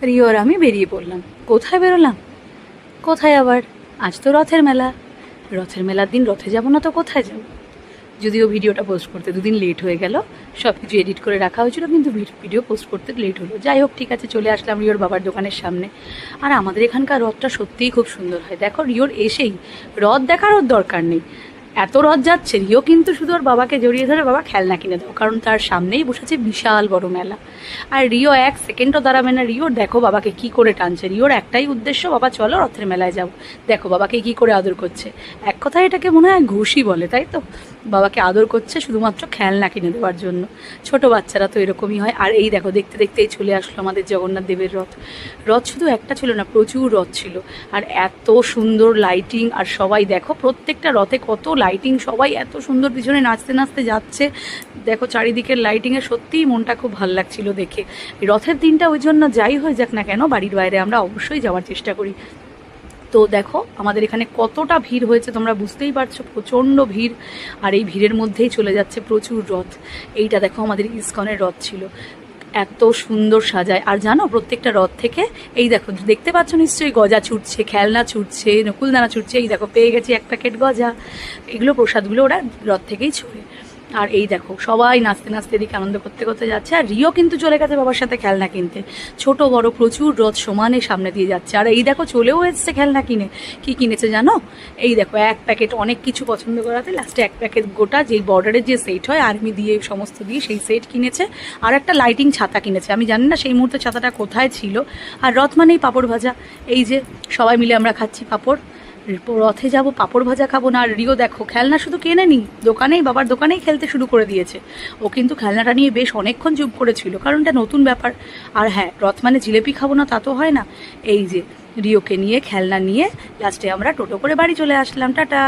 Rio আর আমি বেরিয়ে পড়লাম। কোথায় বেরোলাম? কোথায় আবার, আজ তো রথের মেলা। রথের মেলার দিন রথে যাব না তো কোথায় যাব? যদিও ভিডিওটা পোস্ট করতে দুদিন লেট হয়ে গেল, সব কিছু এডিট করে রাখা হয়েছিল, কিন্তু ভিডিও পোস্ট করতে লেট হলো। যাই হোক, ঠিক আছে, চলে আসলাম রিওর বাবার দোকানের সামনে। আর আমাদের এখানকার রথটা সত্যিই খুব সুন্দর হয়। দেখো, রিওর এসেই রথ দেখার ওর দরকার নেই, এত রথ যাচ্ছে। রিও কিন্তু শুধু ওর বাবাকে জড়িয়ে ধরে, বাবা খেলনা কিনে দাও, কারণ তার সামনেই বসেছে বিশাল বড় মেলা। আর রিও এক সেকেন্ডও দাঁড়াবে না। রিওর দেখো বাবাকে কি করে টানছে। রিওর একটাই উদ্দেশ্য, বাবা চলো রথের মেলায় যাও। দেখো বাবাকে কি করে আদর করছে। এক কথায় এটাকে মনে হয় ঘুষি বলে, তাই তো? বাবাকে আদর করছে শুধুমাত্র খেলনা কিনে দেওয়ার জন্য। ছোট বাচ্চারা তো এরকমই হয়। আর এই দেখো, দেখতে দেখতেই চলে আসলো আমাদের জগন্নাথ দেবের রথ। রথ শুধু একটা ছিল না, প্রচুর রথ ছিল। আর এত সুন্দর লাইটিং, আর সবাই দেখো প্রত্যেকটা রথে কত লাইটিং, সবাই এত সুন্দর পিছনে নাচতে নাচতে যাচ্ছে। দেখো চারিদিকের লাইটিংয়ে সত্যিই মনটা খুব ভালো লাগছিল দেখে। রথের দিনটা ওই জন্য যাই হয়ে যাক না কেন, বাড়ির বাইরে আমরা অবশ্যই যাওয়ার চেষ্টা করি। তো দেখো আমাদের এখানে কতটা ভিড় হয়েছে তোমরা বুঝতেই পারছো, প্রচণ্ড ভিড়। আর এই ভিড়ের মধ্যেই চলে যাচ্ছে প্রচুর রথ। এইটা দেখো আমাদের ইস্কনের রথ ছিল, এত সুন্দর সাজায়। আর জানো, প্রত্যেকটা রথ থেকে এই দেখো, দেখতে পাচ্ছ নিশ্চয়ই, গজা ছুটছে, খেলনা ছুটছে, নকুলদানা ছুটছে। এই দেখো পেয়ে গেছি এক প্যাকেট গজা। এগুলো প্রসাদগুলো ওরা রথ থেকেই ছুড়ে। আর এই দেখো সবাই নাচতে নাচতে এদিকে আনন্দ করতে করতে যাচ্ছে। আর রিও কিন্তু চলে গেছে বাবার সাথে খেলনা কিনতে। ছোট বড় প্রচুর রথ সমানে সামনে দিয়ে যাচ্ছে। আর এই দেখো চলেও এসছে খেলনা কিনে। কি কিনেছে জানো? এই দেখো এক প্যাকেট, অনেক কিছু পছন্দ করাতে লাস্টে এক প্যাকেট গোটা, যেই বর্ডারের যে সেট হয় আর্মি দিয়ে সমস্ত দিয়ে, সেই সেট কিনেছে। আর একটা লাইটিং ছাতা কিনেছে। আমি জানি না সেই মুহূর্তে ছাতাটা কোথায় ছিল। আর রথ মানেই পাঁপড় ভাজা। এই যে সবাই মিলে আমরা খাচ্ছি পাঁপড়। রথে যাব, পাঁপড় ভাজা খাবো না। আর রিও দেখো খেলনা শুধু কেনেনি, দোকানেই, বাবার দোকানেই খেলতে শুরু করে দিয়েছে। ও কিন্তু খেলনাটা নিয়ে বেশ অনেকক্ষণ চুপ করেছিল, কারণ এটা নতুন ব্যাপার। আর হ্যাঁ, রথ মানে জিলেপি খাবো না তা তো হয় না। এই যে রিওকে নিয়ে, খেলনা নিয়ে লাস্টে আমরা টোটো করে বাড়ি চলে আসলাম। টাটা।